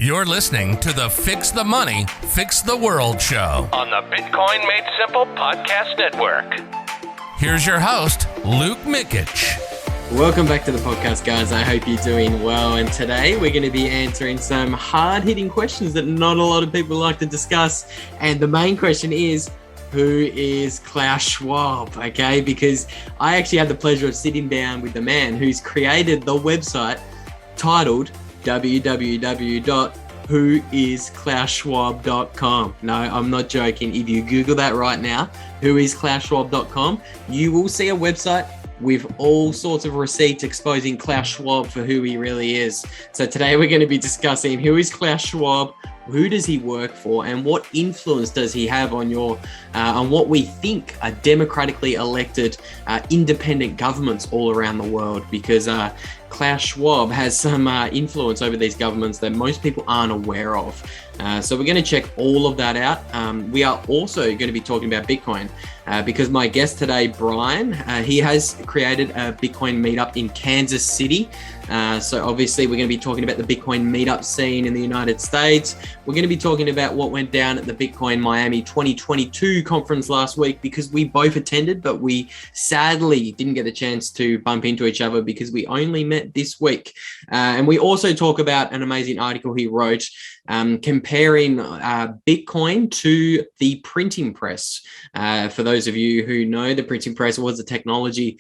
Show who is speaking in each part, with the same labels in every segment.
Speaker 1: You're listening to the Fix the Money, Fix the World show
Speaker 2: on the Bitcoin Made Simple podcast network.
Speaker 1: Here's your host, Luke Mikic.
Speaker 3: Welcome back to the podcast, guys. I hope you're doing well. And today we're going to be answering some hard-hitting questions that not a lot of people like to discuss. And the main question is, who is Klaus Schwab? Okay, because I actually had the pleasure of sitting down with the man who's created the website titled www.whoisklausschwab.com. No, I'm not joking. If you Google that right now, whoisklausschwab.com, you will see a website with all sorts of receipts exposing Klaus Schwab for who he really is. So today we're going to be discussing who is Klaus Schwab, who does he work for, and what influence does he have on on what we think are democratically elected independent governments all around the world, because Klaus Schwab has some influence over these governments that most people aren't aware of. So we're going to check all of that out. We are also going to be talking about Bitcoin because my guest today, Brian, he has created a Bitcoin meetup in Kansas City. So obviously we're going to be talking about the Bitcoin meetup scene in the United States. We're going to be talking about what went down at the Bitcoin Miami 2022 conference last week, because we both attended, but we sadly didn't get the chance to bump into each other because we only met this week. And we also talk about an amazing article he wrote comparing Bitcoin to the printing press. For those of you who know, the printing press was a technology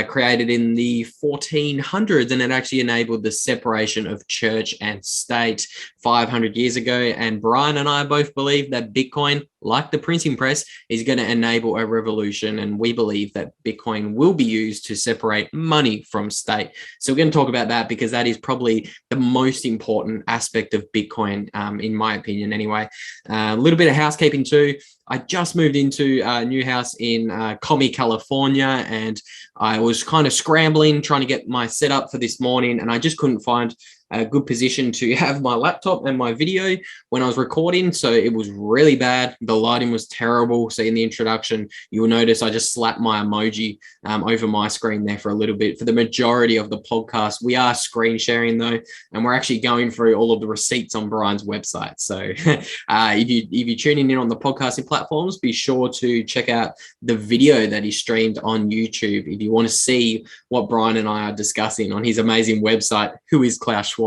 Speaker 3: created in the 1400s, and it actually enabled the separation of church and state 500 years ago. And Brian and I both believe that Bitcoin, like the printing press, is going to enable a revolution. And we believe that Bitcoin will be used to separate money from state. So we're going to talk about that because that is probably the most important aspect of Bitcoin, in my opinion anyway. A little bit of housekeeping too. I just moved into a new house in Commie, California, and I was kind of scrambling, trying to get my setup for this morning, and I just couldn't find a good position to have my laptop and my video when I was recording. So it was really bad. The lighting was terrible. So in the introduction, you will notice I just slapped my emoji over my screen there for a little bit. For the majority of the podcast, we are screen sharing though, and we're actually going through all of the receipts on Brian's website. So if you're tuning in on the podcasting platforms, be sure to check out the video that he streamed on YouTube if you want to see what Brian and I are discussing on his amazing website, whoisklausschwab.com.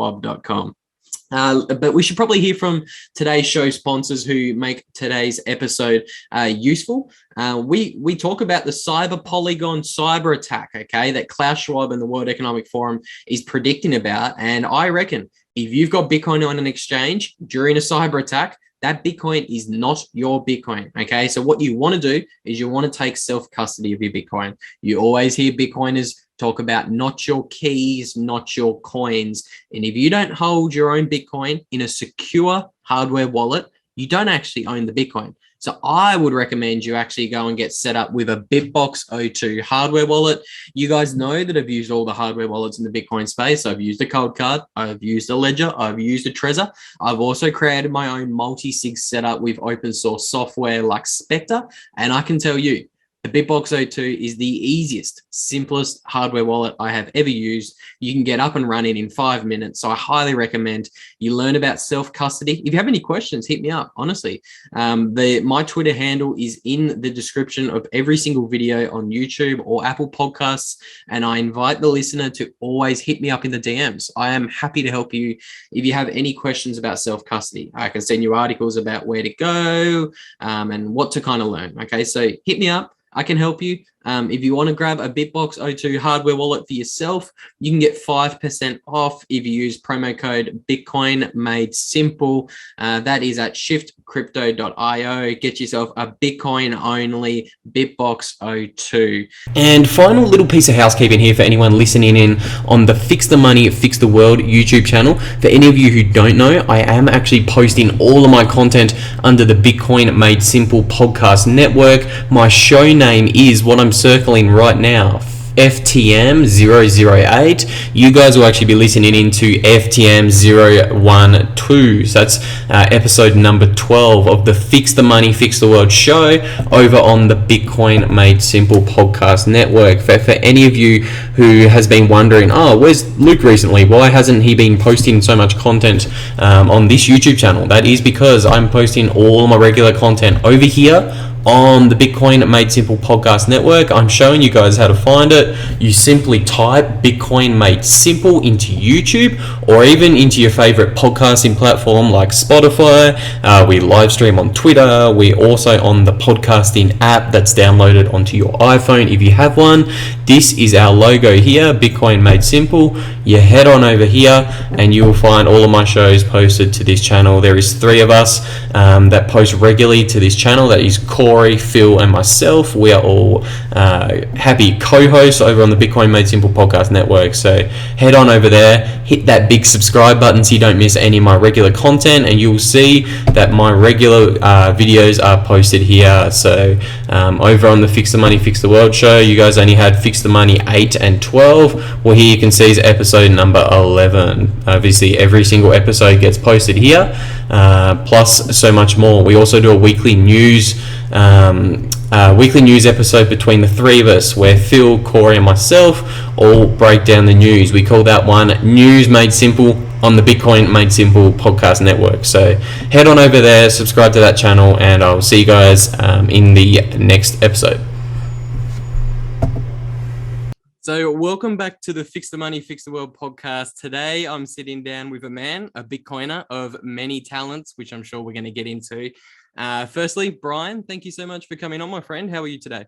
Speaker 3: But we should probably hear from today's show sponsors who make today's episode useful. We talk about the cyber polygon cyber attack, okay, that Klaus Schwab and the World Economic Forum is predicting about. And I reckon if you've got Bitcoin on an exchange during a cyber attack, that Bitcoin is not your Bitcoin, okay? So what you want to do is you want to take self-custody of your Bitcoin. You always hear Bitcoiners talk about not your keys, not your coins. And if you don't hold your own Bitcoin in a secure hardware wallet, you don't actually own the Bitcoin. So I would recommend you actually go and get set up with a BitBox02 Hardware Wallet. You guys know that I've used all the hardware wallets in the Bitcoin space. I've used a Cold Card, I've used a Ledger, I've used a Trezor. I've also created my own multi-sig setup with open source software like Spectre. And I can tell you, the BitBox02 is the easiest, simplest hardware wallet I have ever used. You can get up and running in 5 minutes. So I highly recommend you learn about self-custody. If you have any questions, hit me up, honestly. My Twitter handle is in the description of every single video on YouTube or Apple Podcasts. And I invite the listener to always hit me up in the DMs. I am happy to help you if you have any questions about self-custody. I can send you articles about where to go and what to kind of learn. Okay, so hit me up. I can help you. If you want to grab a BitBox02 hardware wallet for yourself, you can get 5% off if you use promo code Bitcoin Made Simple. That is at shiftcrypto.io. Get yourself a Bitcoin only BitBox02. And final little piece of housekeeping here for anyone listening in on the Fix the Money, Fix the World YouTube channel. For any of you who don't know, I am actually posting all of my content under the Bitcoin Made Simple podcast network. My show name is what I'm circling right now,
Speaker 4: FTM008. You guys will actually be listening into FTM012. So that's episode number 12 of the Fix the Money, Fix the World show over on the Bitcoin Made Simple podcast network. For any of you who has been wondering, where's Luke recently? Why hasn't he been posting so much content on this YouTube channel? That is because I'm posting all my regular content over here on the Bitcoin Made Simple podcast network. I'm showing you guys how to find it. You simply type Bitcoin Made Simple into YouTube or even into your favorite podcasting platform like Spotify. We live stream on Twitter. We're also on the podcasting app that's downloaded onto your iPhone if you have one. This is our logo here, Bitcoin Made Simple. You head on over here and you will find all of my shows posted to this channel. There is 3 of us that post regularly to this channel. That is Corey, Phil, and myself. We are all happy co-hosts over on the Bitcoin Made Simple podcast network. So head on over there, hit that big subscribe button so you don't miss any of my regular content, and you'll see that my regular videos are posted here. So over on the Fix the Money, Fix the World show, you guys only had Fix the Money 8 and 12. Well, here you can see is episode number 11. Obviously, every single episode gets posted here, plus so much more. We also do a weekly news episode between the 3 of us, where Phil, Corey, and myself all break down the news. We call that one News Made Simple on the Bitcoin Made Simple podcast network. So head on over there, subscribe to that channel, and I'll see you guys in the next episode.
Speaker 3: So welcome back to the Fix the Money, Fix the World podcast. Today, I'm sitting down with a man, a Bitcoiner of many talents, which I'm sure we're going to get into. Firstly, Brian, thank you so much for coming on, my friend. How are you today?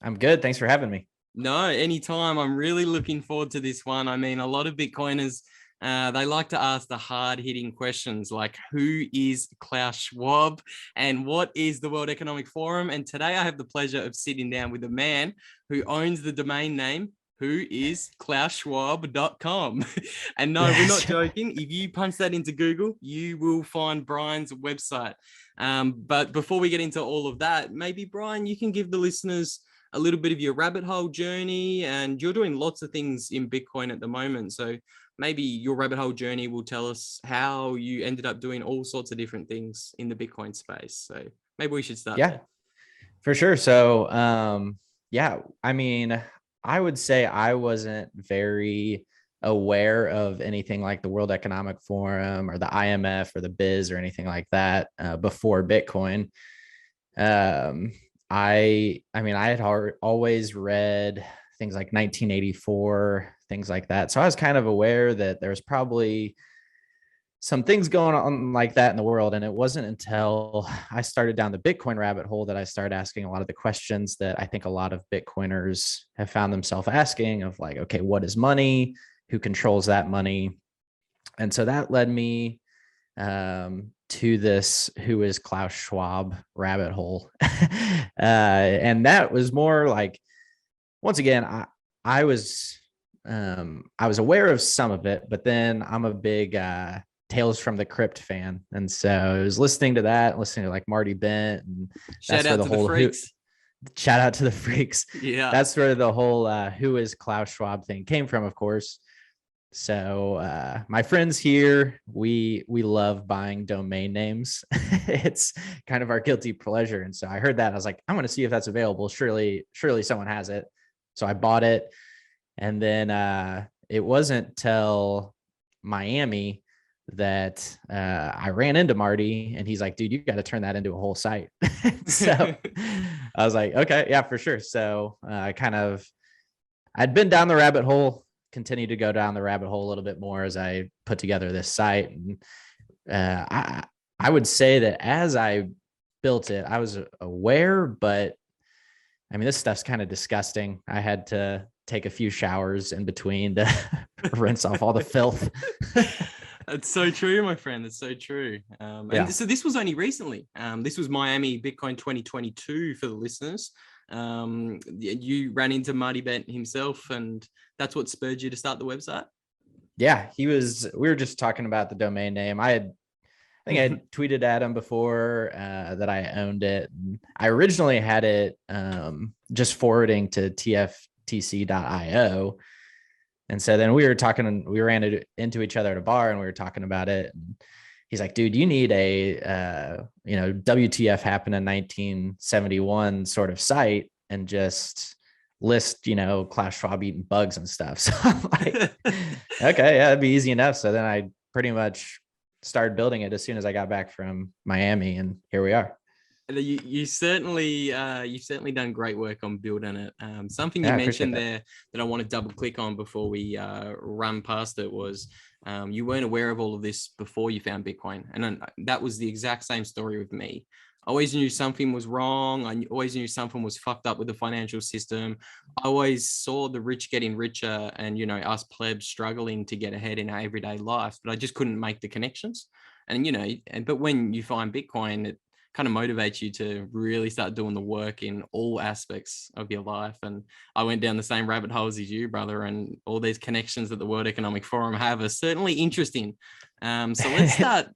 Speaker 5: I'm good. Thanks for having me.
Speaker 3: No, anytime. I'm really looking forward to this one. I mean, a lot of Bitcoiners, they like to ask the hard-hitting questions like, who is Klaus Schwab and what is the World Economic Forum? And today I have the pleasure of sitting down with a man who owns the domain name, who is klausschwab.com. And no, we're not joking. If you punch that into Google, you will find Brian's website. But before we get into all of that, maybe Brian, you can give the listeners a little bit of your rabbit hole journey, and you're doing lots of things in Bitcoin at the moment. So maybe your rabbit hole journey will tell us how you ended up doing all sorts of different things in the Bitcoin space. So maybe we should start there.
Speaker 5: For sure. So, I mean, I would say I wasn't very aware of anything like the World Economic Forum or the IMF or the Biz or anything like that before Bitcoin. I had always read things like 1984, things like that. So I was kind of aware that there was probably some things going on like that in the world. And it wasn't until I started down the Bitcoin rabbit hole that I started asking a lot of the questions that I think a lot of Bitcoiners have found themselves asking of like, okay, what is money? Who controls that money? And so that led me to this who is Klaus Schwab rabbit hole. And that was more like, once again, I was aware of some of it, but then I'm a big Tales from the Crypt fan. And so I was listening to like Marty Bent, and
Speaker 3: Shout out to the freaks.
Speaker 5: Shout out to the freaks.
Speaker 3: Yeah.
Speaker 5: That's where the whole who is Klaus Schwab thing came from, of course. So my friends here, we love buying domain names. It's kind of our guilty pleasure. And so I heard that. I was like, I'm going to see if that's available. Surely someone has it. So I bought it. And then it wasn't till Miami that I ran into Marty, and he's like, dude, you got to turn that into a whole site. So I was like, okay, yeah, for sure. So I'd been down the rabbit hole, continued to go down the rabbit hole a little bit more as I put together this site. And I would say that as I built it, I was aware, but I mean, this stuff's kind of disgusting. I had to take a few showers in between to rinse off all the filth.
Speaker 3: It's so true, my friend. It's so true. And so this was only recently. This was Miami Bitcoin 2022 for the listeners. You ran into Marty Bent himself, and that's what spurred you to start the website?
Speaker 5: Yeah, we were just talking about the domain name. I think I tweeted at him before that I owned it. I originally had it just forwarding to tc.io. And so then we ran into each other at a bar and we were talking about it. And he's like, dude, you need a, WTF happened in 1971 sort of site and just list, Klaus Schwab eating bugs and stuff. So I'm like, okay, yeah, that'd be easy enough. So then I pretty much started building it as soon as I got back from Miami, and here we are.
Speaker 3: You certainly you've certainly done great work on building it. Something you mentioned there that I want to double click on before we run past it was you weren't aware of all of this before you found Bitcoin, and that was the exact same story with me. I always knew something was wrong. I always knew something was fucked up with the financial system. I always saw the rich getting richer and, us plebs struggling to get ahead in our everyday life, but I just couldn't make the connections. And, but when you find Bitcoin, it kind of motivates you to really start doing the work in all aspects of your life. And I went down the same rabbit holes as you, brother, and all these connections that the World Economic Forum have are certainly interesting. So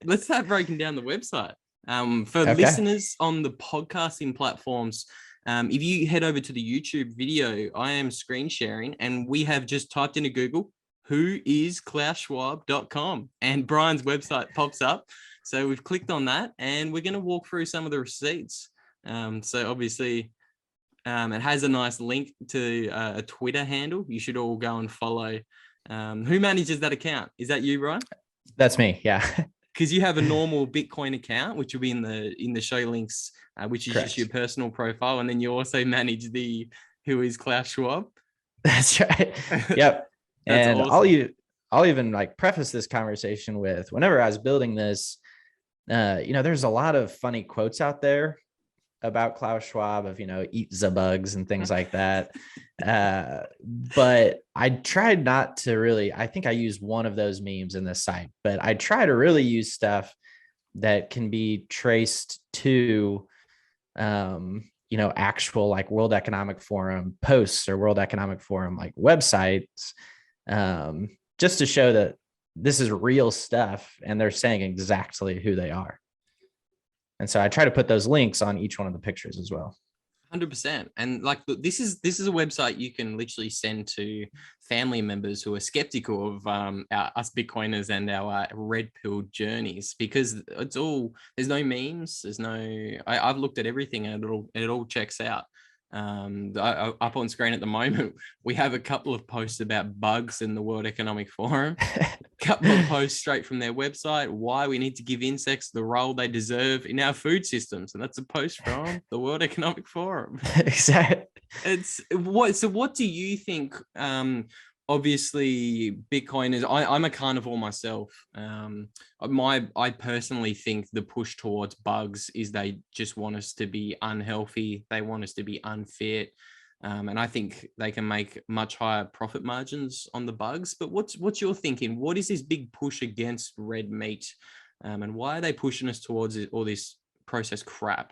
Speaker 3: let's start breaking down the website. For listeners on the podcasting platforms, if you head over to the YouTube video, I am screen sharing, and we have just typed into Google, who is KlausSchwab.com, and Brian's website pops up. So we've clicked on that, and we're going to walk through some of the receipts. So obviously, it has a nice link to a Twitter handle. You should all go and follow. Who manages that account? Is that you, Brian?
Speaker 5: That's me. Yeah.
Speaker 3: Because you have a normal Bitcoin account, which will be in the show links, which is
Speaker 5: Correct.
Speaker 3: just your personal profile, and then you also manage the who is Klaus Schwab.
Speaker 5: That's right. Yep. And awesome. I'll even like preface this conversation with, whenever I was building this, there's a lot of funny quotes out there about Klaus Schwab of, eat the bugs and things like that. But I tried not to really, I think I used one of those memes in this site, but I try to really use stuff that can be traced to, actual like World Economic Forum posts or World Economic Forum like websites, just to show that this is real stuff and they're saying exactly who they are. And so I try to put those links on each one of the pictures as well.
Speaker 3: 100%. And like, this is a website you can literally send to family members who are skeptical of us Bitcoiners and our red pill journeys, because there's no memes. I've looked at everything and it all checks out. Up on screen at the moment, we have a couple of posts about bugs in the World Economic Forum, a couple of posts straight from their website, why we need to give insects the role they deserve in our food systems. And that's a post from the World Economic Forum.
Speaker 5: Exactly.
Speaker 3: So what do you think? Obviously Bitcoin is, I'm a carnivore myself. I personally think the push towards bugs is they just want us to be unhealthy. They want us to be unfit. And I think they can make much higher profit margins on the bugs. But what's your thinking? What is this big push against red meat? And why are they pushing us towards all this processed crap?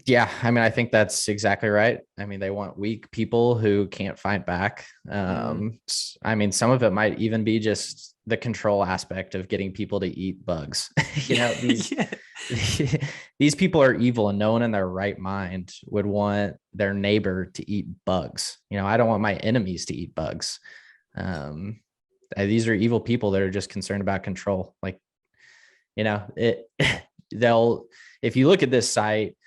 Speaker 5: Yeah, I mean, I think that's exactly right. I mean, they want weak people who can't fight back. I mean, some of it might even be just the control aspect of getting people to eat bugs. These people are evil, and no one in their right mind would want their neighbor to eat bugs. I don't want my enemies to eat bugs. These are evil people that are just concerned about control. Like, if you look at this site,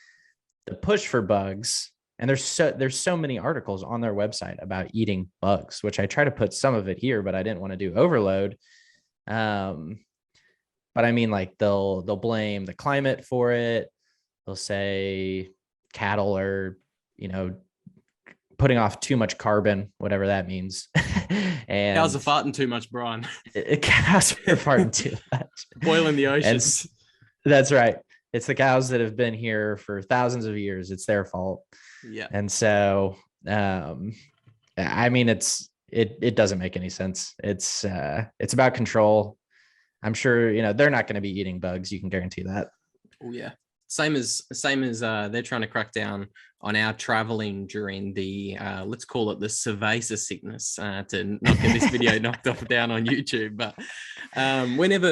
Speaker 5: the push for bugs, and there's so many articles on their website about eating bugs, which I try to put some of it here, but I didn't want to do overload. But I mean, like they'll blame the climate for it. They'll say cattle are, putting off too much carbon, whatever that means. And
Speaker 3: cows are farting too much, Brian.
Speaker 5: Cows are farting too much.
Speaker 3: Boiling the oceans.
Speaker 5: That's right. It's the cows that have been here for thousands of years. It's their fault.
Speaker 3: Yeah.
Speaker 5: And so, I mean, it doesn't make any sense. It's about control. I'm sure, they're not going to be eating bugs. You can guarantee that.
Speaker 3: Oh yeah. Same as they're trying to crack down on our traveling during the let's call it the cerveza sickness, to not get this video knocked off down on YouTube. But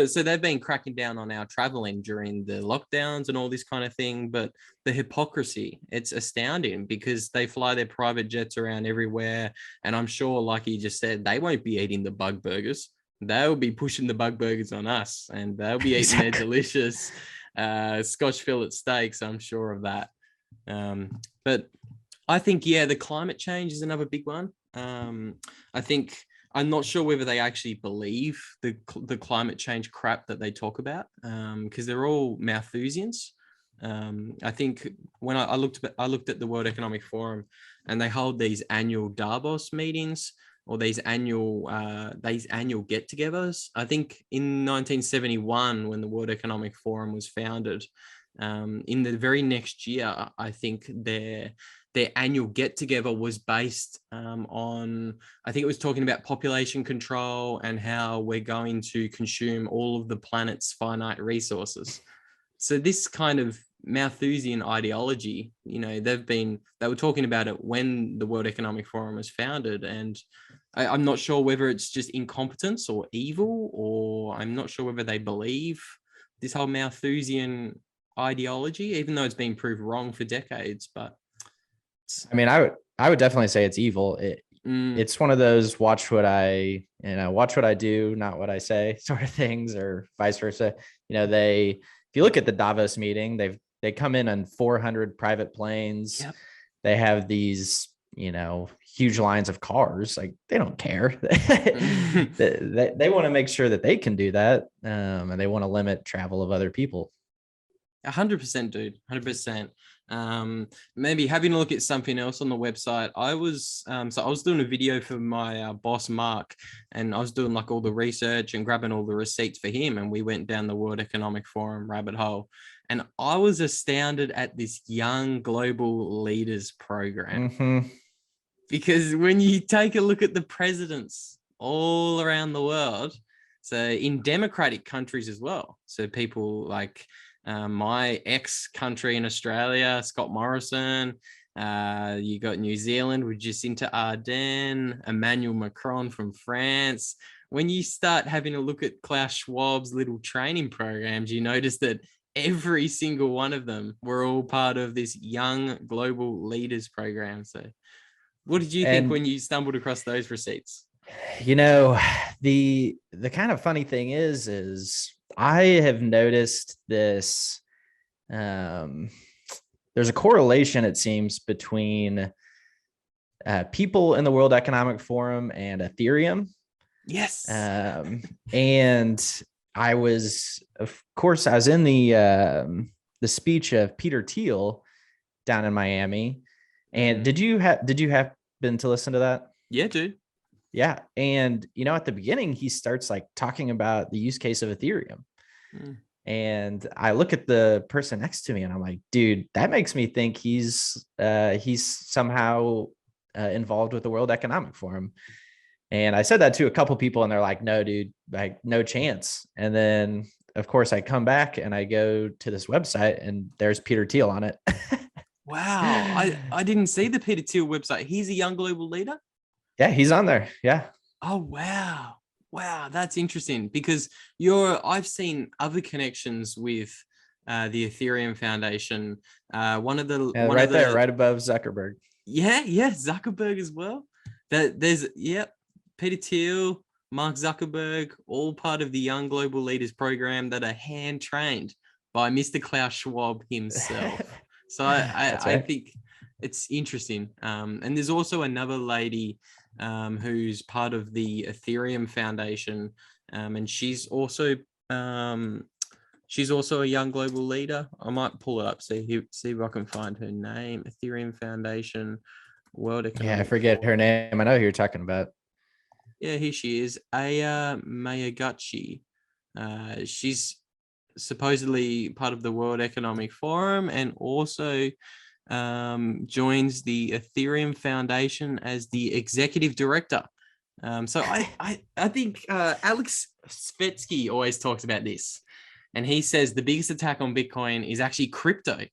Speaker 3: so they've been cracking down on our traveling during the lockdowns and all this kind of thing. But the hypocrisy, it's astounding, because they fly their private jets around everywhere, and I'm sure, like you just said, they won't be eating the bug burgers. They'll be pushing the bug burgers on us, and they'll be eating their delicious Scotch fillet steaks. I'm sure of that. But I think, the climate change is another big one. I think, I'm not sure whether they actually believe the climate change crap that they talk about, because they're all Malthusians. I think when I looked at the World Economic Forum, and they hold these annual Davos meetings, or these annual get-togethers. I think in 1971, when the World Economic Forum was founded, in the very next year, I think their annual get-together was based on, I think it was talking about population control and how we're going to consume all of the planet's finite resources. So this kind of Malthusian ideology, they were talking about it when the World Economic Forum was founded, and I'm not sure whether it's just incompetence or evil, or I'm not sure whether they believe this whole Malthusian ideology, even though it's been proved wrong for decades. But
Speaker 5: I mean, I would definitely say it's evil. It's one of those watch what I do, not what I say sort of things, or vice versa. If you look at the Davos meeting, they come in on 400 private planes.
Speaker 3: Yep.
Speaker 5: They have these, huge lines of cars. Like, they don't care. They want to make sure that they can do that. And they want to limit travel of other people.
Speaker 3: 100%, dude. 100%. Maybe having a look at something else on the website. I was doing a video for my boss Mark, and I was doing like all the research and grabbing all the receipts for him, and we went down the World Economic Forum rabbit hole, and I was astounded at this Young Global Leaders program.
Speaker 5: Mm-hmm.
Speaker 3: Because when you take a look at the presidents all around the world, so in democratic countries as well, so people like my ex-country in Australia, Scott Morrison, you got New Zealand with Jacinta Ardern, Emmanuel Macron from France. When you start having a look at Klaus Schwab's little training programs, you notice that every single one of them were all part of this Young Global Leaders program. So what did you think when you stumbled across those receipts?
Speaker 5: The kind of funny thing is I have noticed this. There's a correlation, it seems, between people in the World Economic Forum and Ethereum.
Speaker 3: Yes.
Speaker 5: And I was in the speech of Peter Thiel down in Miami. And did you happen to listen to that?
Speaker 3: Yeah, dude.
Speaker 5: Yeah. And, at the beginning, he starts like talking about the use case of Ethereum. And I look at the person next to me and I'm like, dude, that makes me think he's somehow involved with the World Economic Forum. And I said that to a couple people and they're like, no, dude, like no chance. And then of course I come back and I go to this website and there's Peter Thiel on it.
Speaker 3: Wow. I didn't see the Peter Thiel website. He's a Young Global Leader?
Speaker 5: Yeah, he's on there. Yeah.
Speaker 3: Oh, wow. Wow, that's interesting, because I've seen other connections with the Ethereum Foundation. Right
Speaker 5: above Zuckerberg.
Speaker 3: Yeah, Zuckerberg as well. Peter Thiel, Mark Zuckerberg, all part of the Young Global Leaders program that are hand trained by Mr. Klaus Schwab himself. So I think it's interesting. And there's also another lady who's part of the Ethereum Foundation, and she's also a Young Global Leader. I might pull it up, see if I can find her name. Ethereum Foundation, World Economic.
Speaker 5: Yeah, I forget her name. I know who you're talking about.
Speaker 3: Yeah, here she is, Aya Mayaguchi. She's supposedly part of the World Economic Forum, and also joins the Ethereum Foundation as the executive director. So I think Alex Svetsky always talks about this. and he says the biggest attack on Bitcoin is actually crypto.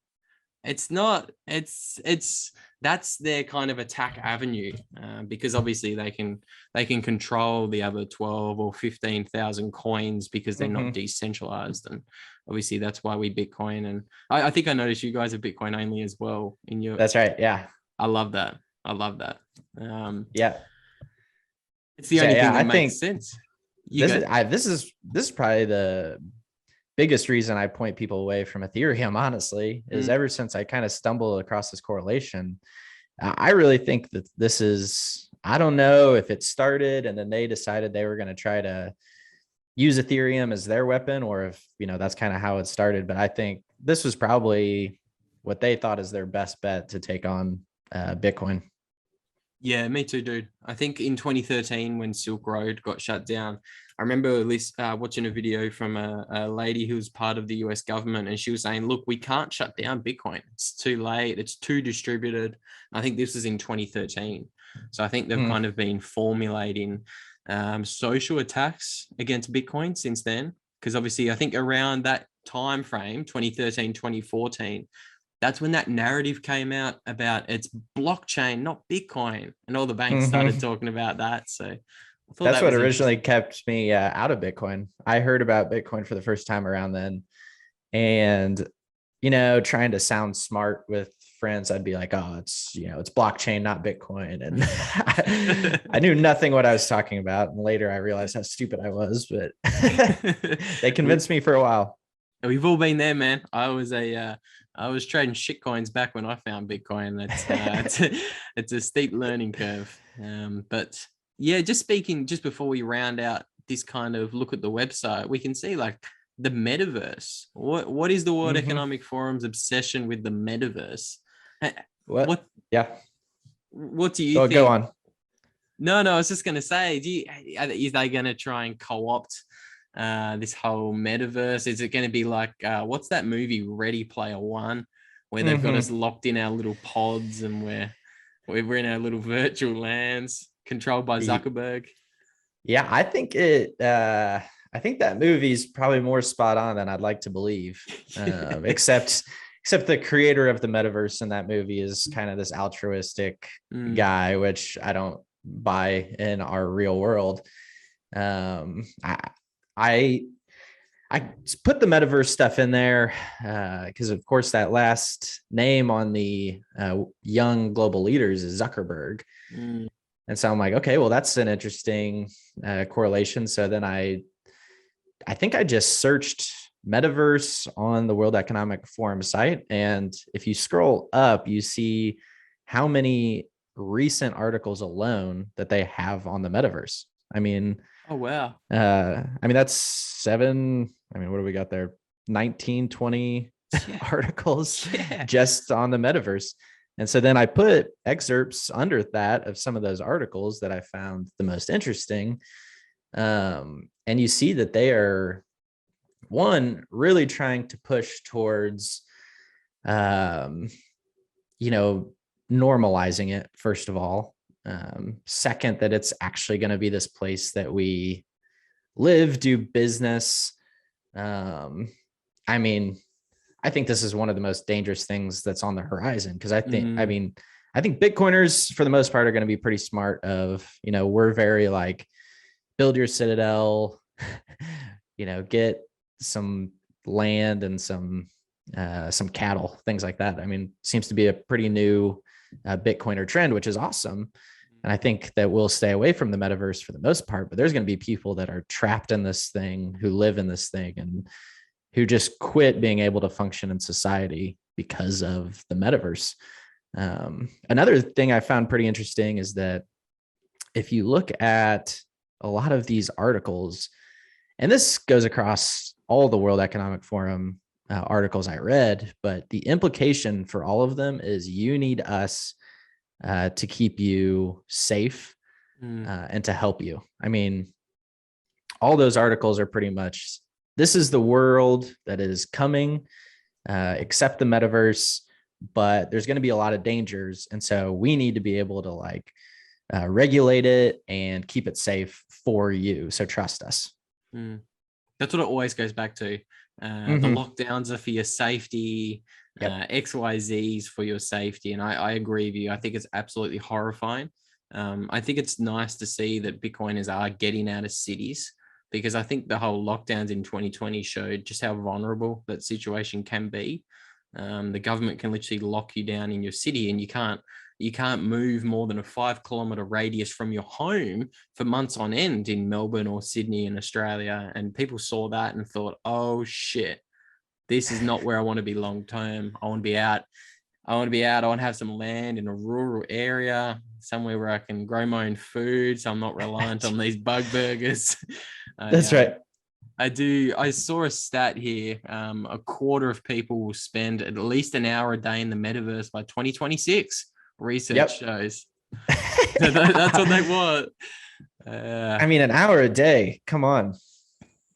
Speaker 3: It's not. It's that's their kind of attack avenue, because obviously they can control the other 12 or 15,000 coins because they're not decentralized, and obviously that's why we Bitcoin. And I think I noticed you guys are Bitcoin only as well in your.
Speaker 5: That's right. Yeah.
Speaker 3: I love that.
Speaker 5: Yeah.
Speaker 3: It's the only thing that
Speaker 5: I
Speaker 3: makes
Speaker 5: think
Speaker 3: sense.
Speaker 5: This is probably the biggest reason I point people away from Ethereum, honestly, is ever since I kind of stumbled across this correlation. I really think that this is, I don't know if it started and then they decided they were going to try to use Ethereum as their weapon, or if, that's kind of how it started. But I think this was probably what they thought is their best bet to take on Bitcoin.
Speaker 3: Yeah, me too, dude. I think in 2013 when Silk Road got shut down, I remember watching a video from a lady who was part of the US government, and she was saying, look, we can't shut down Bitcoin. It's too late. It's too distributed. I think this was in 2013. So I think they've kind of been formulating social attacks against Bitcoin since then, because obviously I think around that time frame, 2013, 2014, that's when that narrative came out about it's blockchain, not Bitcoin, and all the banks started talking about that. So
Speaker 5: that's what originally kept me out of Bitcoin. I heard about Bitcoin for the first time around then, and trying to sound smart with friends, I'd be like, "Oh, it's blockchain, not Bitcoin," and I knew nothing what I was talking about. And later, I realized how stupid I was, but they convinced me for a while.
Speaker 3: We've all been there, man. I was trading shit coins back when I found Bitcoin. It's a steep learning curve. But yeah, just before we round out this kind of look at the website, we can see like the metaverse. What is the World Economic Forum's obsession with the metaverse?
Speaker 5: What? Yeah.
Speaker 3: What do you think?
Speaker 5: Go on.
Speaker 3: No, I was just going to say, is they going to try and co-opt this whole metaverse? Is it going to be like what's that movie Ready Player One, where they've got us locked in our little pods and we're in our little virtual lands controlled by Zuckerberg?
Speaker 5: Yeah, I think that movie's probably more spot on than I'd like to believe. Except the creator of the metaverse in that movie is kind of this altruistic guy, which I don't buy in our real world. I put the metaverse stuff in there because, of course, that last name on the young global leaders is Zuckerberg. And so I'm like, okay, well, that's an interesting correlation. So then I think I just searched metaverse on the World Economic Forum site. And if you scroll up, you see how many recent articles alone that they have on the metaverse. I mean,
Speaker 3: oh, wow.
Speaker 5: That's 7. What do we got there? 19, 20 articles just on the metaverse. And so then I put excerpts under that of some of those articles that I found the most interesting. And you see that they are, one, really trying to push towards, normalizing it, first of all. Second, that it's actually going to be this place that we live, do business. I think this is one of the most dangerous things that's on the horizon, because I think Bitcoiners for the most part are going to be pretty smart of, we're very like, build your citadel, get some land and some cattle, things like that. Seems to be a pretty new Bitcoiner trend, which is awesome. And I think that we'll stay away from the metaverse for the most part, but there's going to be people that are trapped in this thing, who live in this thing, and who just quit being able to function in society because of the metaverse. Another thing I found pretty interesting is that if you look at a lot of these articles, and this goes across all the World Economic Forum articles I read, but the implication for all of them is you need us to keep you safe and to help you. All those articles are pretty much, this is the world that is coming, except the metaverse, but there's going to be a lot of dangers. And so we need to be able to regulate it and keep it safe for you. So trust us.
Speaker 3: That's what it always goes back to. The lockdowns are for your safety. XYZs for your safety. And I agree with you. I think it's absolutely horrifying. I think it's nice to see that Bitcoiners are getting out of cities, because I think the whole lockdowns in 2020 showed just how vulnerable that situation can be. The government can literally lock you down in your city, and you can't move more than a 5-kilometer radius from your home for months on end in Melbourne or Sydney in Australia. And people saw that and thought, oh shit, this is not where I want to be long term. I want to be out. I want to have some land in a rural area, somewhere where I can grow my own food, so I'm not reliant on these bug burgers.
Speaker 5: That's right.
Speaker 3: I saw a stat here. A quarter of people will spend at least an hour a day in the metaverse by 2026. Research shows. That's what they want.
Speaker 5: I mean, an hour a day. Come on.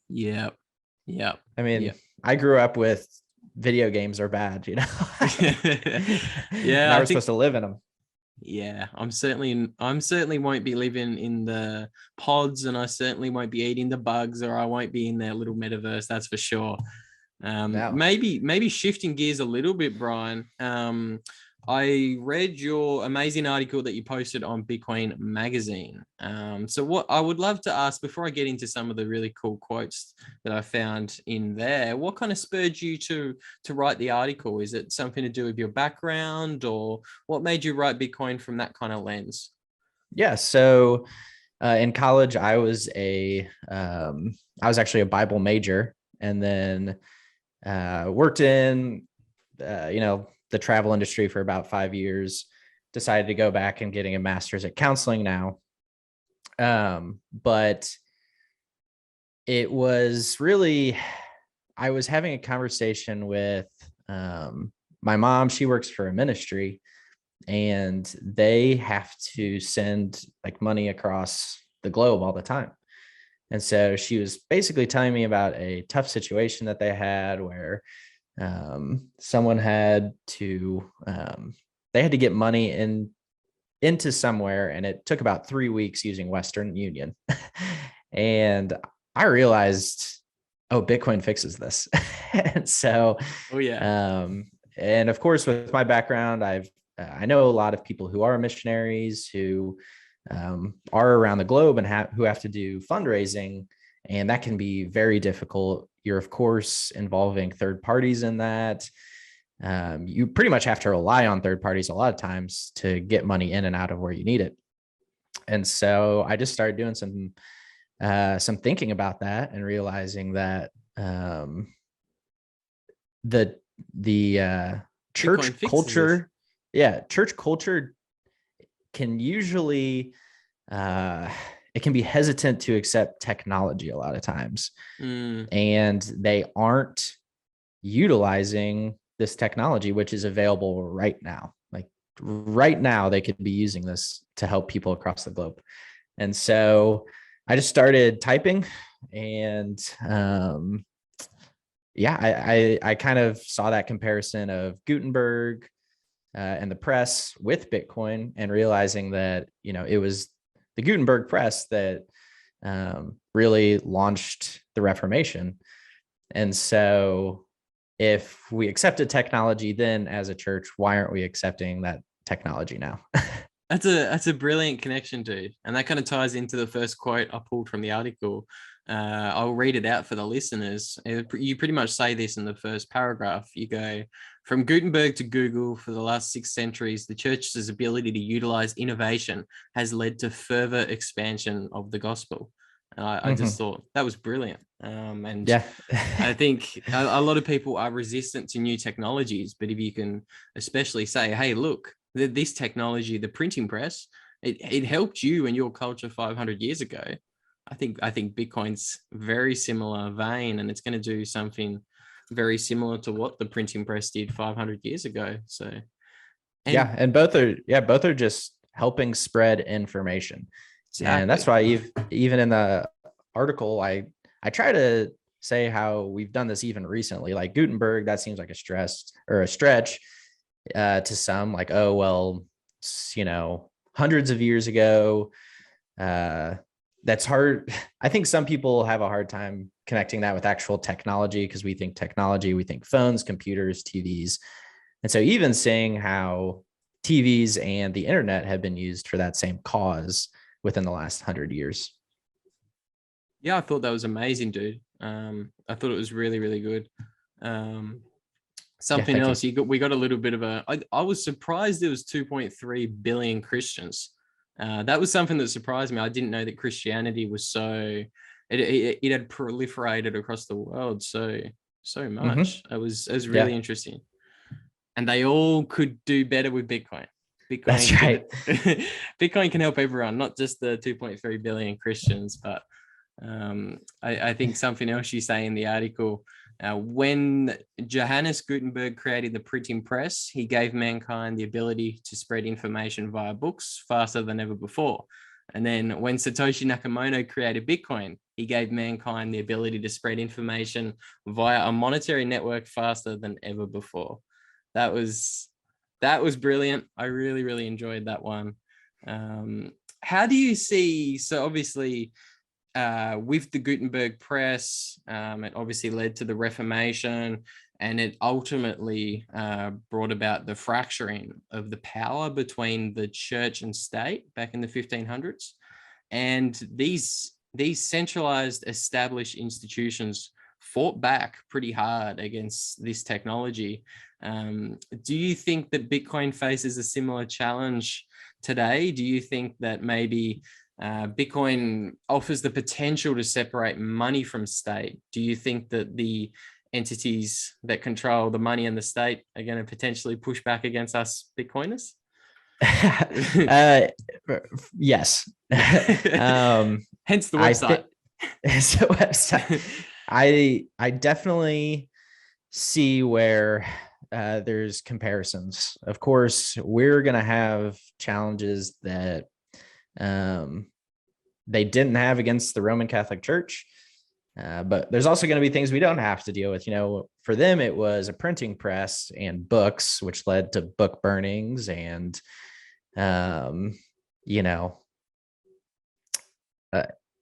Speaker 3: Yeah.
Speaker 5: I mean, I grew up with video games are bad, you know.
Speaker 3: Yeah,
Speaker 5: I was supposed to live in them.
Speaker 3: Yeah, I'm certainly won't be living in the pods, and I certainly won't be eating the bugs, or I won't be in their little metaverse. That's for sure.
Speaker 5: No.
Speaker 3: Maybe shifting gears a little bit, Brian. I read your amazing article that you posted on Bitcoin Magazine. So what I would love to ask, before I get into some of the really cool quotes that I found in there, what kind of spurred you to write the article? Is it something to do with your background, or what made you write Bitcoin from that kind of lens?
Speaker 5: Yeah. So in college, I was actually a Bible major, and then worked in, the travel industry for about 5 years, decided to go back and getting a master's at counseling now. But it was really, I was having a conversation with my mom. She works for a ministry, and they have to send like money across the globe all the time. And so she was basically telling me about a tough situation that they had, where someone had to they had to get money into somewhere, and it took about 3 weeks using Western Union. And I realized, oh, Bitcoin fixes this. And so and of course, with my background, I know a lot of people who are missionaries who are around the globe and who have to do fundraising, and that can be very difficult. You're, of course, involving third parties in that. You pretty much have to rely on third parties a lot of times to get money in and out of where you need it. And so I just started doing some thinking about that, and realizing that the church culture, church culture can usually it can be hesitant to accept technology a lot of times. And they aren't utilizing this technology, which is available right now. Like right now, they could be using this to help people across the globe. And so I just started typing, and I kind of saw that comparison of Gutenberg and the press with Bitcoin, and realizing that, it was the Gutenberg press that really launched the Reformation. And so if we accepted technology then as a church, why aren't we accepting that technology now?
Speaker 3: That's a brilliant connection, dude. And that kind of ties into the first quote I pulled from the article. I'll read it out for the listeners. You pretty much say this in the first paragraph. You go, from Gutenberg to Google, for the last 6 centuries, the church's ability to utilize innovation has led to further expansion of the gospel. And I just thought that was brilliant. I think a lot of people are resistant to new technologies, but if you can especially say, hey, look, this technology, the printing press, it helped you and your culture 500 years ago. I think Bitcoin's very similar vein, and it's going to do something very similar to what the printing press did 500 years ago. So,
Speaker 5: and both are just helping spread information. Exactly. And that's why even in the article, I try to say how we've done this even recently. Like Gutenberg, that seems like a stretch to some, like, oh, well, hundreds of years ago. That's hard. I think some people have a hard time connecting that with actual technology, because we think technology, we think phones, computers, TVs. And so even seeing how TVs and the internet have been used for that same cause within the last 100 years.
Speaker 3: Yeah, I thought that was amazing, dude. I thought it was really, really good. Something else, we got a little bit of I was surprised there was 2.3 billion Christians. That was something that surprised me. I didn't know that Christianity was so, it had proliferated across the world so much. It was really interesting. And they all could do better with Bitcoin.
Speaker 5: That's right.
Speaker 3: Bitcoin can help everyone, not just the 2.3 billion Christians, but I think something else you say in the article, when Johannes Gutenberg created the printing press, he gave mankind the ability to spread information via books faster than ever before. And then when Satoshi Nakamoto created Bitcoin, he gave mankind the ability to spread information via a monetary network faster than ever before. That was brilliant. I really, really enjoyed that one. How do you see, so obviously with the Gutenberg press, it obviously led to the Reformation, and it ultimately brought about the fracturing of the power between the church and state back in the 1500s. And these centralized established institutions fought back pretty hard against this technology. Do you think that Bitcoin faces a similar challenge today? Do you think that maybe Bitcoin offers the potential to separate money from state? Do you think that the entities that control the money and the state are going to potentially push back against us Bitcoiners?
Speaker 5: Yes.
Speaker 3: Hence the website.
Speaker 5: It's a website. I definitely see where there's comparisons. Of course, we're going to have challenges that they didn't have against the Roman Catholic Church. But there's also going to be things we don't have to deal with. You know, for them, it was a printing press and books, which led to book burnings and, you know,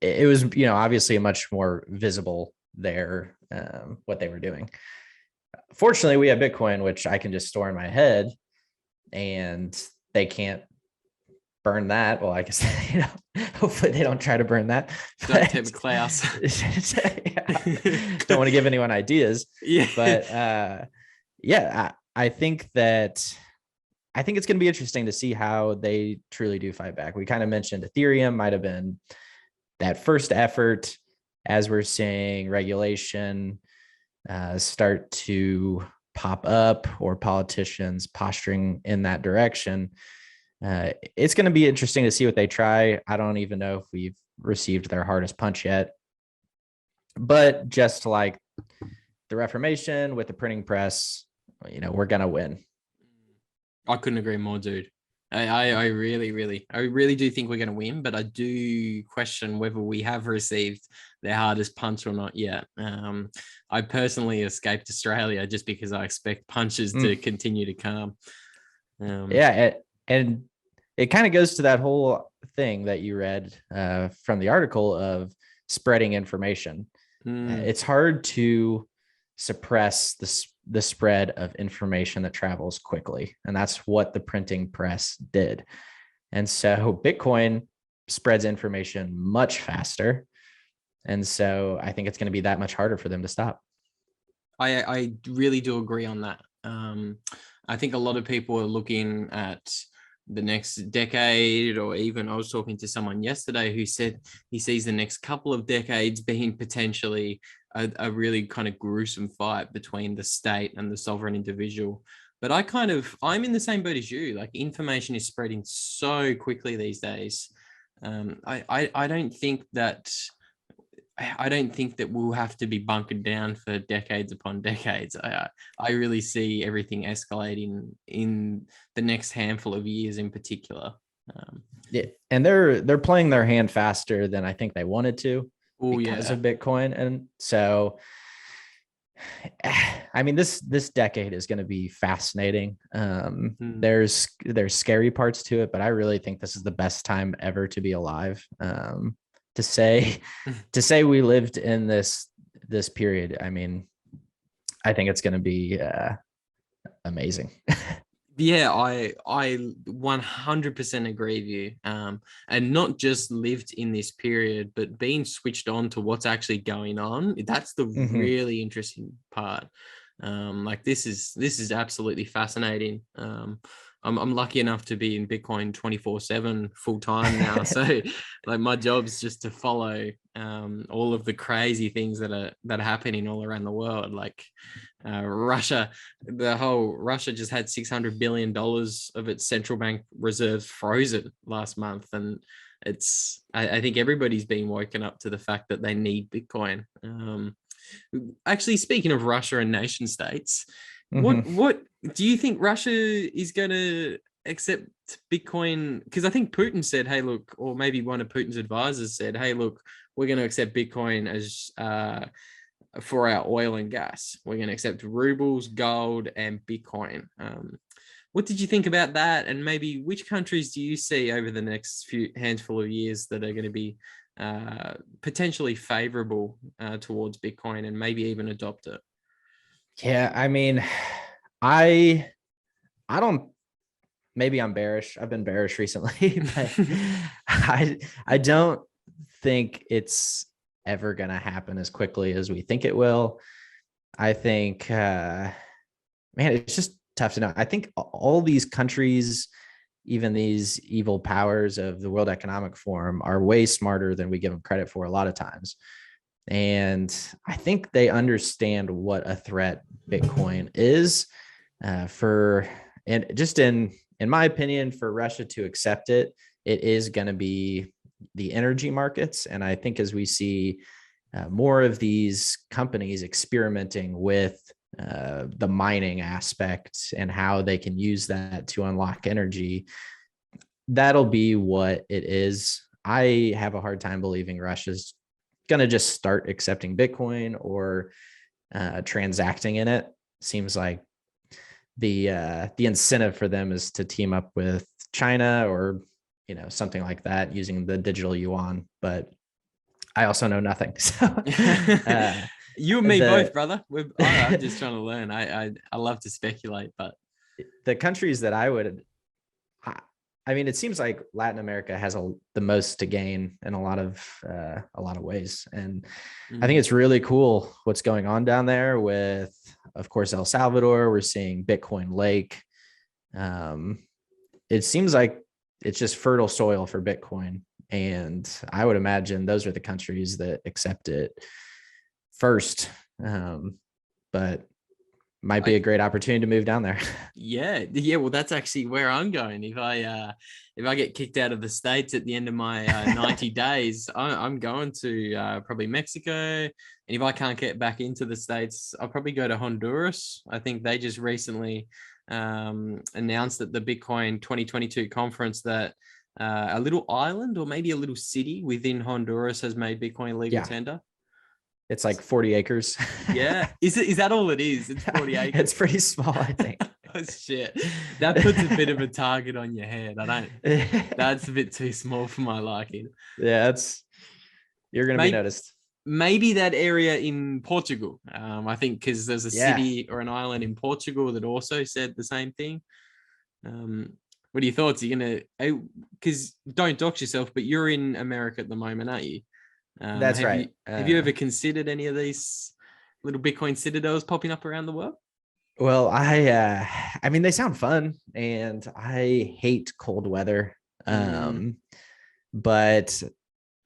Speaker 5: it was, you know, obviously a much more visible there, what they were doing. Fortunately, we have Bitcoin, which I can just store in my head, and they can't burn that. Well, I guess, you know, hopefully they don't try to burn that.
Speaker 3: Don't tip Klaus.
Speaker 5: Don't want to give anyone ideas.
Speaker 3: Yeah.
Speaker 5: But yeah, I think it's going to be interesting to see how they truly do fight back. We kind of mentioned Ethereum might have been that first effort, as we're seeing regulation start to pop up, or politicians posturing in that direction. It's going to be interesting to see what they try. I don't even know if we've received their hardest punch yet. But just like the Reformation with the printing press, you know, we're going to win.
Speaker 3: I couldn't agree more, dude. I really do think we're going to win, but I do question whether we have received their hardest punch or not yet. I personally escaped Australia just because I expect punches to continue to come.
Speaker 5: And it kind of goes to that whole thing that you read from the article of spreading information. It's hard to suppress the spread of information that travels quickly. And that's what the printing press did. And so Bitcoin spreads information much faster. And so I think it's going to be that much harder for them to stop.
Speaker 3: I really do agree on that. I think a lot of people are looking at the next decade, or even I was talking to someone yesterday who said he sees the next couple of decades being potentially a really kind of gruesome fight between the state and the sovereign individual. But I'm in the same boat as you. Like, information is spreading so quickly these days. I don't think that we'll have to be bunkered down for decades upon decades. I really see everything escalating in the next handful of years in particular.
Speaker 5: Yeah, and they're playing their hand faster than I think they wanted to because of Bitcoin. And so, I mean, this decade is going to be fascinating. There's scary parts to it, but I really think this is the best time ever to be alive. To say we lived in this this period. I mean, I think it's going to be amazing.
Speaker 3: Yeah, I 100% agree with you. And not just lived in this period, but being switched on to what's actually going on. That's the really interesting part. Like this is absolutely fascinating. I'm lucky enough to be in Bitcoin 24/7 full time now. So like my job's just to follow all of the crazy things that are happening all around the world. Like Russia just had $600 billion of its central bank reserves frozen last month. And I think everybody's been woken up to the fact that they need Bitcoin. Actually, speaking of Russia and nation states, what do you think Russia is going to accept Bitcoin? Because I think Putin said, hey, look, or maybe one of Putin's advisors said, hey, look, we're going to accept Bitcoin as for our oil and gas. We're going to accept rubles, gold, and Bitcoin. What did you think about that? And maybe which countries do you see over the next handful of years that are going to be potentially favorable towards Bitcoin and maybe even adopt it?
Speaker 5: Yeah, I mean, I don't, maybe I'm bearish. I've been bearish recently, but I don't think it's ever going to happen as quickly as we think it will. I think, man, it's just tough to know. I think all these countries, even these evil powers of the World Economic Forum, are way smarter than we give them credit for a lot of times. And I think they understand what a threat Bitcoin is and just in my opinion, for Russia to accept it, it is going to be the energy markets. And I think as we see more of these companies experimenting with the mining aspect and how they can use that to unlock energy, that'll be what it is. I have a hard time believing Russia's going to just start accepting Bitcoin or transacting in it. Seems like the incentive for them is to team up with China or something like that using the digital yuan. But I also know nothing. So
Speaker 3: you and me both, brother. I'm just trying to learn. I love to speculate, but
Speaker 5: the countries that I mean, it seems like Latin America has the most to gain in a lot of ways. And I think it's really cool what's going on down there with, of course, El Salvador. We're seeing Bitcoin Lake. It seems like it's just fertile soil for Bitcoin. And I would imagine those are the countries that accept it first. But might be a great opportunity to move down there.
Speaker 3: Yeah. Well, that's actually where I'm going. If I get kicked out of the States at the end of my 90 days, I'm going to probably Mexico. And if I can't get back into the States, I'll probably go to Honduras. I think they just recently announced at the Bitcoin 2022 conference that a little island or maybe a little city within Honduras has made Bitcoin legal tender.
Speaker 5: It's like 40 acres.
Speaker 3: Yeah. Is that all it is? It's 40 acres.
Speaker 5: It's pretty small, I think.
Speaker 3: Oh, shit. That puts a bit of a target on your head. That's a bit too small for my liking.
Speaker 5: Yeah, you're going to be noticed.
Speaker 3: Maybe that area in Portugal. I think because there's a city or an island in Portugal that also said the same thing. What are your thoughts? Are you going to, because don't dox yourself, but you're in America at the moment, aren't you?
Speaker 5: That's right.
Speaker 3: Have you ever considered any of these little Bitcoin citadels popping up around the world?
Speaker 5: Well, I mean, they sound fun, and I hate cold weather. But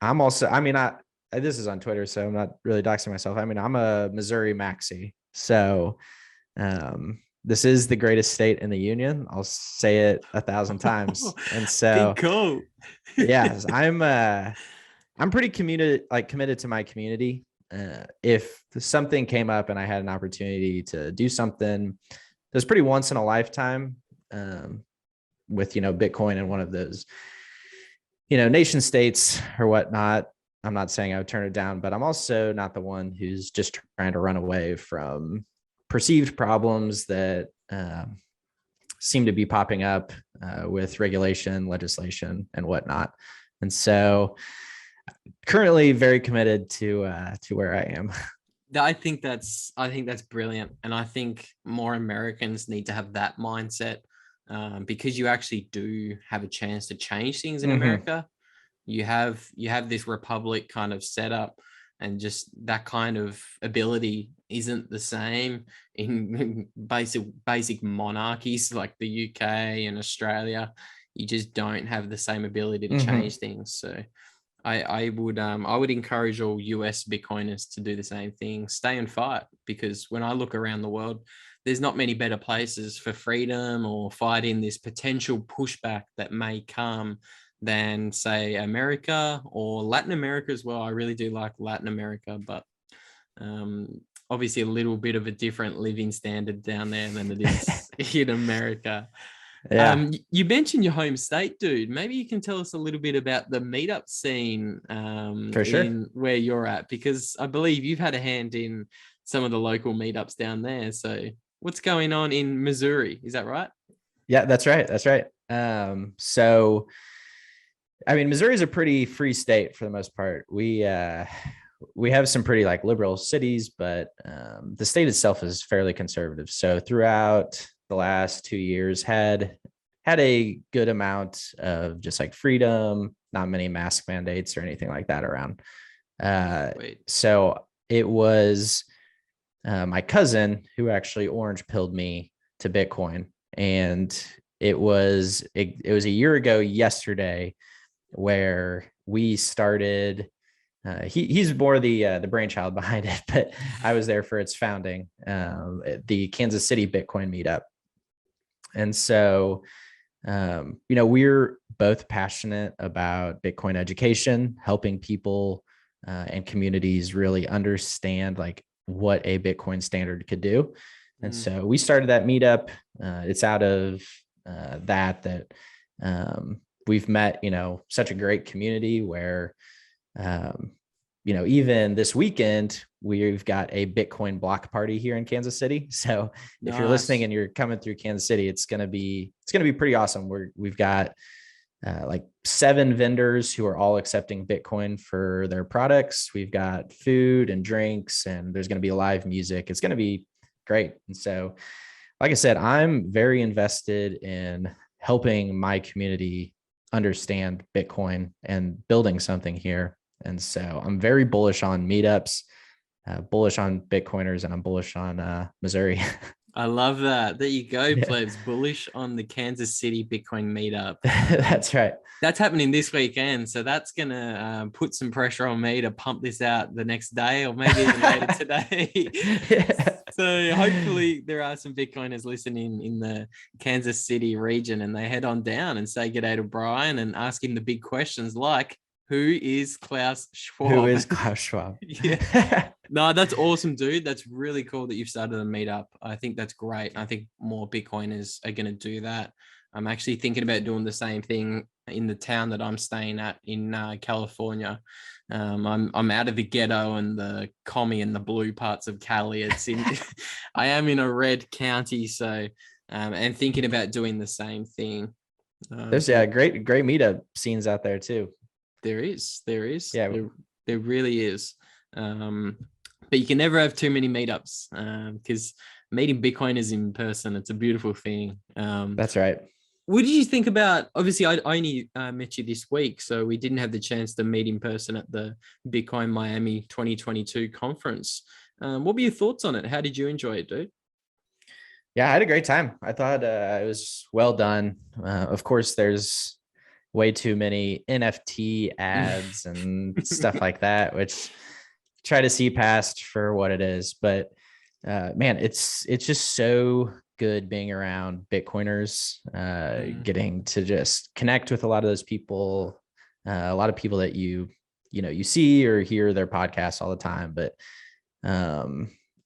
Speaker 5: I'm also, I mean, this is on Twitter, so I'm not really doxing myself. I mean, I'm a Missouri maxi, so this is the greatest state in the union. I'll say it 1,000 times, and so
Speaker 3: cool.
Speaker 5: Yes, I'm pretty committed to my community. If something came up and I had an opportunity to do something that's pretty once in a lifetime, with, Bitcoin in one of those, nation states or whatnot, I'm not saying I would turn it down, but I'm also not the one who's just trying to run away from perceived problems that seem to be popping up with regulation, legislation, and whatnot. And so currently very committed to where I am.
Speaker 3: I think that's brilliant, and I think more Americans need to have that mindset, because you actually do have a chance to change things in America. You have this republic kind of setup, and just that kind of ability isn't the same in basic monarchies like the UK and Australia. You just don't have the same ability to change things. So I would encourage all US Bitcoiners to do the same thing. Stay and fight, because when I look around the world, there's not many better places for freedom or fighting this potential pushback that may come than, say, America or Latin America as well. I really do like Latin America, but obviously a little bit of a different living standard down there than it is in America.
Speaker 5: Yeah.
Speaker 3: You mentioned your home state, dude. Maybe you can tell us a little bit about the meetup scene
Speaker 5: For sure.
Speaker 3: in where you're at, because I believe you've had a hand in some of the local meetups down there. So what's going on in Missouri? Is that right?
Speaker 5: Yeah, that's right. That's right. So, I mean, Missouri is a pretty free state for the most part. We have some pretty like liberal cities, but the state itself is fairly conservative. So throughout the last 2 years, had a good amount of just like freedom, not many mask mandates or anything like that around. So it was my cousin who actually orange pilled me to Bitcoin, and it was a year ago yesterday where we started. He's more the brainchild behind it, but I was there for its founding, the Kansas City Bitcoin meetup. And so, we're both passionate about Bitcoin education, helping people and communities really understand like what a Bitcoin standard could do. And so we started that meetup. It's out of that we've met, such a great community where, even this weekend, we've got a Bitcoin block party here in Kansas City. So if you're listening and you're coming through Kansas City, it's going to be pretty awesome. We've got like 7 vendors who are all accepting Bitcoin for their products. We've got food and drinks, and there's going to be live music. It's going to be great. And so, like I said, I'm very invested in helping my community understand Bitcoin and building something here. And so I'm very bullish on meetups, bullish on Bitcoiners, and I'm bullish on Missouri.
Speaker 3: I love that. There you go, plebs. Bullish on the Kansas City Bitcoin meetup.
Speaker 5: That's right.
Speaker 3: That's happening this weekend. So that's going to put some pressure on me to pump this out the next day, or maybe even later today. So hopefully there are some Bitcoiners listening in the Kansas City region, and they head on down and say g'day to Brian and ask him the big questions like, who is Klaus Schwab?
Speaker 5: Who is Klaus Schwab?
Speaker 3: Yeah. No, that's awesome, dude. That's really cool that you've started a meetup. I think that's great. I think more Bitcoiners are going to do that. I'm actually thinking about doing the same thing in the town that I'm staying at in California. I'm out of the ghetto and the commie and the blue parts of Cali. I am in a red county, so and thinking about doing the same thing.
Speaker 5: There's great meetup scenes out there too.
Speaker 3: There is.
Speaker 5: Yeah,
Speaker 3: there really is. But you can never have too many meetups, because meeting Bitcoiners in person, it's a beautiful thing.
Speaker 5: That's right.
Speaker 3: What did you think about, obviously I only met you this week, so we didn't have the chance to meet in person at the Bitcoin Miami 2022 conference. What were your thoughts on it? How did you enjoy it, dude?
Speaker 5: Yeah, I had a great time. I thought it was well done. Of course, there's way too many NFT ads and stuff like that, which try to see past for what it is. But man, it's just so good being around Bitcoiners, getting to just connect with a lot of those people, a lot of people that you see or hear their podcasts all the time. But I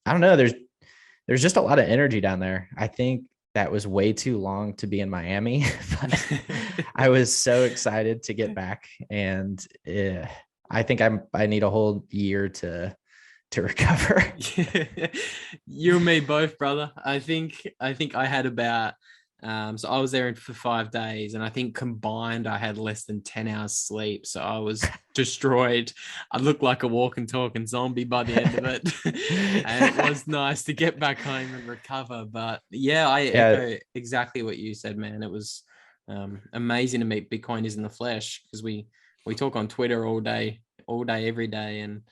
Speaker 5: don't know, there's just a lot of energy down there. I think that was way too long to be in Miami, but I was so excited to get back, and I think I need a whole year to recover.
Speaker 3: You and me both, brother. I think I had about So I was there for 5 days, and I think combined I had less than 10 hours sleep. So I was destroyed. I looked like a walking, talking zombie by the end of it. And it was nice to get back home and recover. But yeah, I echo exactly what you said, man. It was amazing to meet Bitcoiners in the flesh, because we talk on Twitter all day, every day. And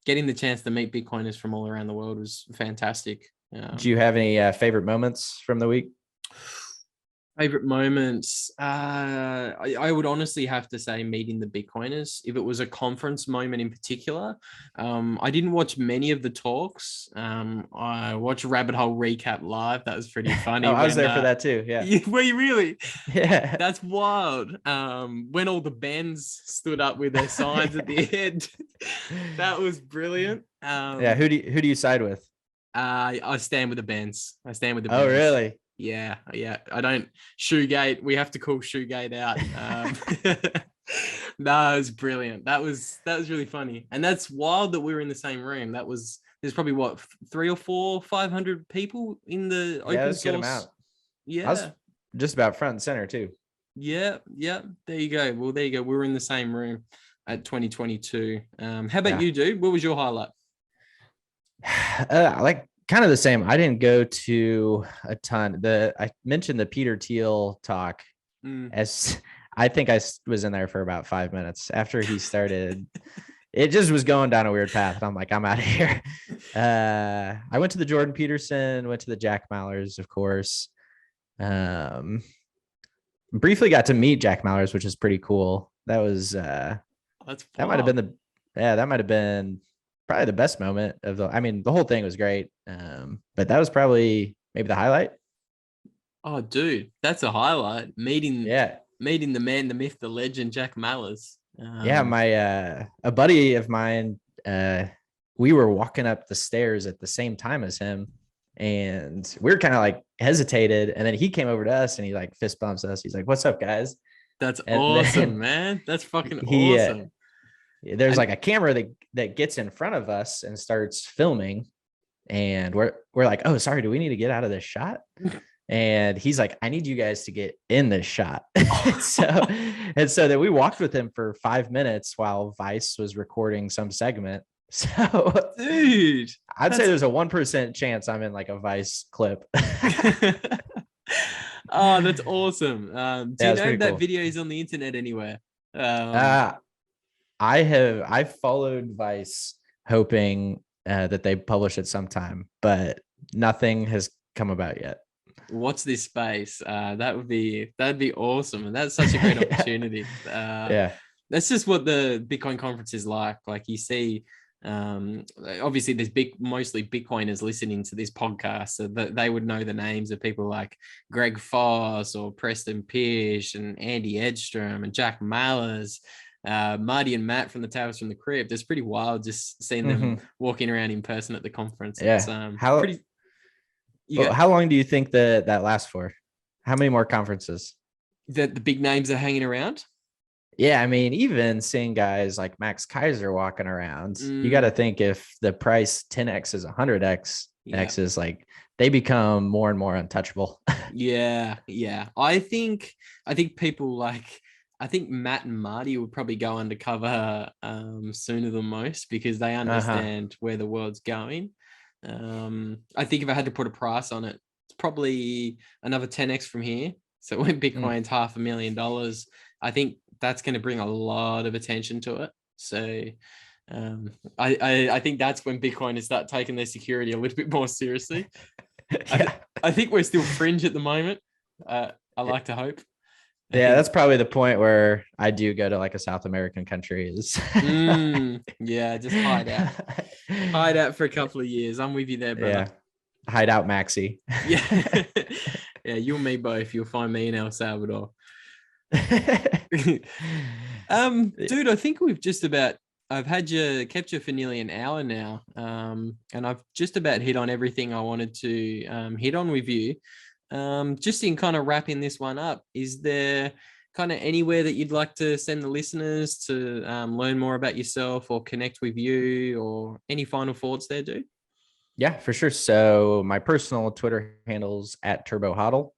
Speaker 3: getting the chance to meet Bitcoiners from all around the world was fantastic.
Speaker 5: Do you have any favorite moments from the week?
Speaker 3: Favorite moments, I would honestly have to say meeting the Bitcoiners. If it was a conference moment in particular, I didn't watch many of the talks. I watched Rabbit Hole Recap live. That was pretty funny.
Speaker 5: I was there for that too. Yeah.
Speaker 3: Were you really?
Speaker 5: Yeah.
Speaker 3: That's wild. When all the bands stood up with their signs at the end, that was brilliant.
Speaker 5: Yeah. Who do you side with?
Speaker 3: I stand with the bands.
Speaker 5: Oh, really?
Speaker 3: Yeah. I don't shoegate. We have to call shoegate out. No, it was brilliant. That was really funny, and that's wild that we were in the same room. There's probably what 300 or 400, 500 people in the open source. Good amount. Yeah, I was
Speaker 5: just about front and center too.
Speaker 3: Yeah. There you go. Well, there you go. We were in the same room at 2022. How about you, dude? What was your highlight?
Speaker 5: Like kind of the same. I didn't go to a ton. I mentioned the Peter Thiel talk, as I think I was in there for about 5 minutes after he started. It just was going down a weird path. I'm like, I'm out of here. I went to the Jordan Peterson, went to the Jack Mallers, of course. Briefly got to meet Jack Mallers, which is pretty cool. That was that might have been probably the best moment of the whole thing was great. But that was probably maybe the highlight.
Speaker 3: Oh, dude, that's a highlight. Meeting the man, the myth, the legend, Jack Mallers.
Speaker 5: A buddy of mine, we were walking up the stairs at the same time as him, and we were kind of like hesitated, and then he came over to us and he like fist bumps us. He's like, "What's up, guys?"
Speaker 3: That's awesome, man. That's fucking awesome.
Speaker 5: There's like a camera that gets in front of us and starts filming, and we're like, "Oh, sorry, do we need to get out of this shot?" And he's like, "I need you guys to get in this shot." so that we walked with him for 5 minutes while Vice was recording some segment. So,
Speaker 3: dude,
Speaker 5: I'd say there's a 1% chance I'm in like a Vice clip.
Speaker 3: Oh, that's awesome. Do you know if that
Speaker 5: cool.
Speaker 3: video is on the internet anywhere?
Speaker 5: I've followed Vice hoping that they publish it sometime, but nothing has come about yet.
Speaker 3: Watch this space. That'd be awesome, and that's such a great opportunity. That's just what the Bitcoin conference is like. Like you see, obviously there's mostly Bitcoiners listening to this podcast, so that they would know the names of people like Greg Foss or Preston Pish and Andy Edstrom and Jack Mallers, Marty and Matt from the Towers from the Crypt. It's pretty wild just seeing them walking around in person at the conference.
Speaker 5: Yeah.
Speaker 3: It's,
Speaker 5: how long do you think that lasts for? How many more conferences?
Speaker 3: That the big names are hanging around?
Speaker 5: Yeah, I mean, even seeing guys like Max Kaiser walking around, you got to think if the price 10x is 100x, X is like they become more and more untouchable. Yeah.
Speaker 3: I think people like, I think Matt and Marty would probably go undercover sooner than most, because they understand where the world's going. I think if I had to put a price on it, it's probably another 10x from here. So when Bitcoin's $500,000, I think that's going to bring a lot of attention to it. So I think that's when Bitcoiners start taking their security a little bit more seriously. I think we're still fringe at the moment. I like to hope.
Speaker 5: That's probably the point where I do go to like a South American country is
Speaker 3: just hide out for a couple of years. I'm with you there, brother.
Speaker 5: Hide out Maxi.
Speaker 3: You and me both. You'll find me in El Salvador. Dude, I think we've I've kept you for nearly an hour now, and I've just about hit on everything I wanted to hit on with you. Just in kind of wrapping this one up, is there kind of anywhere that you'd like to send the listeners to learn more about yourself or connect with you, or any final thoughts there, dude?
Speaker 5: Yeah, for sure. So my personal Twitter handle's @TurboHodl.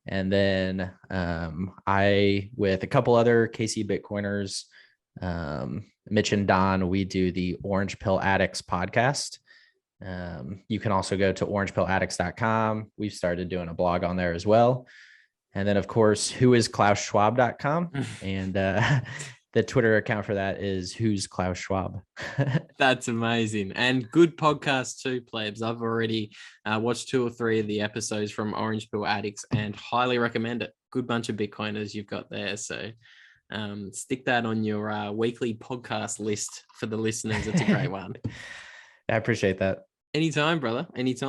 Speaker 5: And then I, with a couple other KC Bitcoiners, Mitch and Don, we do the Orange Pill Addicts podcast. You can also go to orangepilladicts.com. We've started doing a blog on there as well. And then, of course, whoisklausschwab.com. And the Twitter account for that is Who's Klaus Schwab.
Speaker 3: That's amazing. And good podcast too, plebs. I've already watched 2 or 3 of the episodes from Orange Pill Addicts and highly recommend it. Good bunch of Bitcoiners you've got there. So stick that on your weekly podcast list for the listeners. It's a great one.
Speaker 5: I appreciate that.
Speaker 3: Anytime, brother. Anytime.